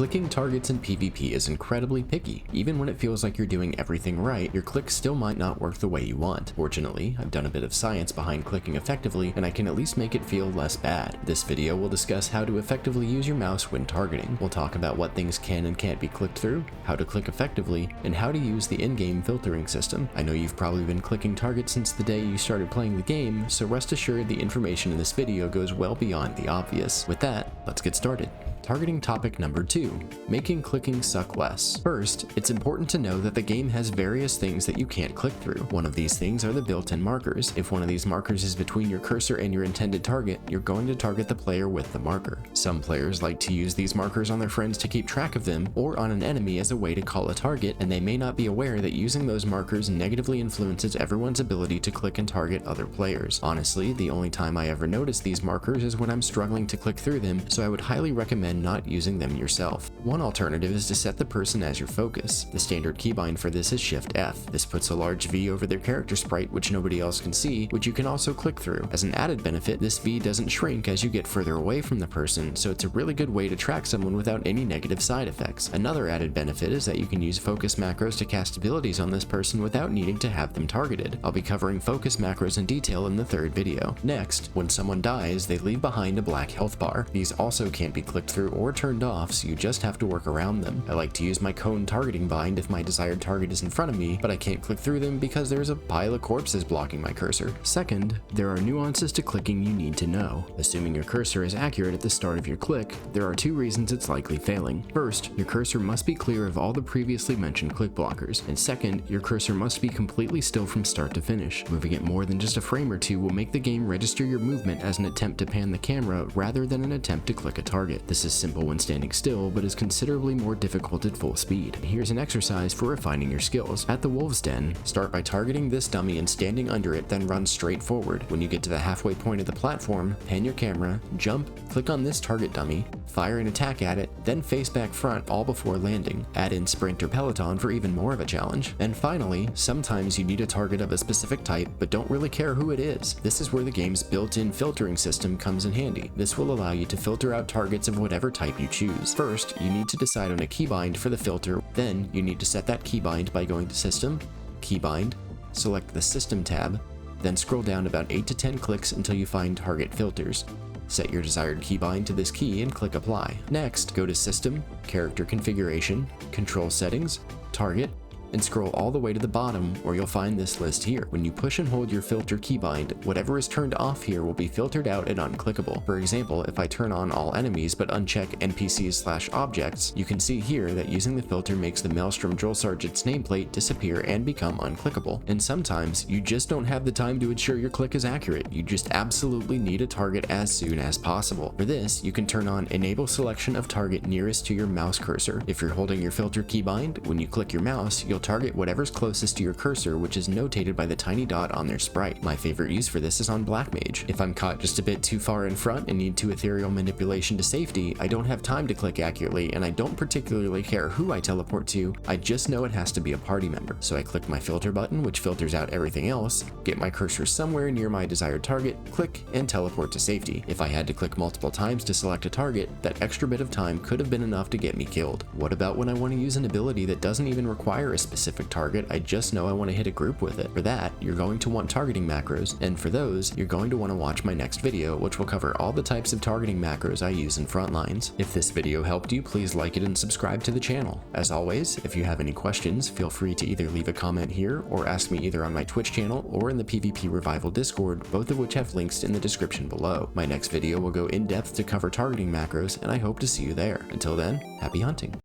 Clicking targets in PvP is incredibly picky. Even when it feels like you're doing everything right, your clicks still might not work the way you want. Fortunately, I've done a bit of science behind clicking effectively, and I can at least make it feel less bad. This video will discuss how to effectively use your mouse when targeting. We'll talk about what things can and can't be clicked through, how to click effectively, and how to use the in-game filtering system. I know you've probably been clicking targets since the day you started playing the game, so rest assured the information in this video goes well beyond the obvious. With that, let's get started. Targeting topic number 2, making clicking suck less. First, it's important to know that the game has various things that you can't click through. One of these things are the built-in markers. If one of these markers is between your cursor and your intended target, you're going to target the player with the marker. Some players like to use these markers on their friends to keep track of them, or on an enemy as a way to call a target, and they may not be aware that using those markers negatively influences everyone's ability to click and target other players. Honestly, the only time I ever notice these markers is when I'm struggling to click through them, so I would highly recommend not using them yourself. One alternative is to set the person as your focus. The standard keybind for this is Shift F. This puts a large V over their character sprite which nobody else can see, which you can also click through. As an added benefit, this V doesn't shrink as you get further away from the person, so it's a really good way to track someone without any negative side effects. Another added benefit is that you can use focus macros to cast abilities on this person without needing to have them targeted. I'll be covering focus macros in detail in the third video. Next, when someone dies, they leave behind a black health bar. These also can't be clicked through or turned off, so you just have to work around them. I like to use my cone targeting bind if my desired target is in front of me, but I can't click through them because there's a pile of corpses blocking my cursor. Second, there are nuances to clicking you need to know. Assuming your cursor is accurate at the start of your click, there are 2 reasons it's likely failing. First, your cursor must be clear of all the previously mentioned click blockers, and second, your cursor must be completely still from start to finish. Moving it more than just a frame or two will make the game register your movement as an attempt to pan the camera rather than an attempt to click a target. This is simple when standing still, but is considerably more difficult at full speed. Here's an exercise for refining your skills. At the Wolves Den, start by targeting this dummy and standing under it, then run straight forward. When you get to the halfway point of the platform, pan your camera, jump, click on this target dummy, fire an attack at it, then face back front all before landing. Add in sprint or peloton for even more of a challenge. And finally, sometimes you need a target of a specific type, but don't really care who it is. This is where the game's built-in filtering system comes in handy. This will allow you to filter out targets of whatever type you choose. First, you need to decide on a keybind for the filter. Then, you need to set that keybind by going to System, Keybind, select the System tab, then scroll down about 8 to 10 clicks until you find Target Filters. Set your desired keybind to this key and click Apply. Next, go to System, Character Configuration, Control Settings, Target, and scroll all the way to the bottom where you'll find this list here. When you push and hold your filter keybind, whatever is turned off here will be filtered out and unclickable. For example, if I turn on all enemies but uncheck NPCs/objects, you can see here that using the filter makes the Maelstrom Drill Sergeant's nameplate disappear and become unclickable. And sometimes, you just don't have the time to ensure your click is accurate. You just absolutely need a target as soon as possible. For this, you can turn on Enable Selection of Target nearest to your mouse cursor. If you're holding your filter keybind, when you click your mouse, you'll target whatever's closest to your cursor, which is notated by the tiny dot on their sprite. My favorite use for this is on Black Mage. If I'm caught just a bit too far in front and need to ethereal manipulation to safety, I don't have time to click accurately, and I don't particularly care who I teleport to, I just know it has to be a party member. So I click my filter button, which filters out everything else, get my cursor somewhere near my desired target, click, and teleport to safety. If I had to click multiple times to select a target, that extra bit of time could have been enough to get me killed. What about when I want to use an ability that doesn't even require a specific target, I just know I want to hit a group with it? For that, you're going to want targeting macros, and for those, you're going to want to watch my next video, which will cover all the types of targeting macros I use in Frontlines. If this video helped you, please like it and subscribe to the channel. As always, if you have any questions, feel free to either leave a comment here or ask me either on my Twitch channel or in the PvP Revival Discord, both of which have links in the description below. My next video will go in depth to cover targeting macros, and I hope to see you there. Until then, happy hunting.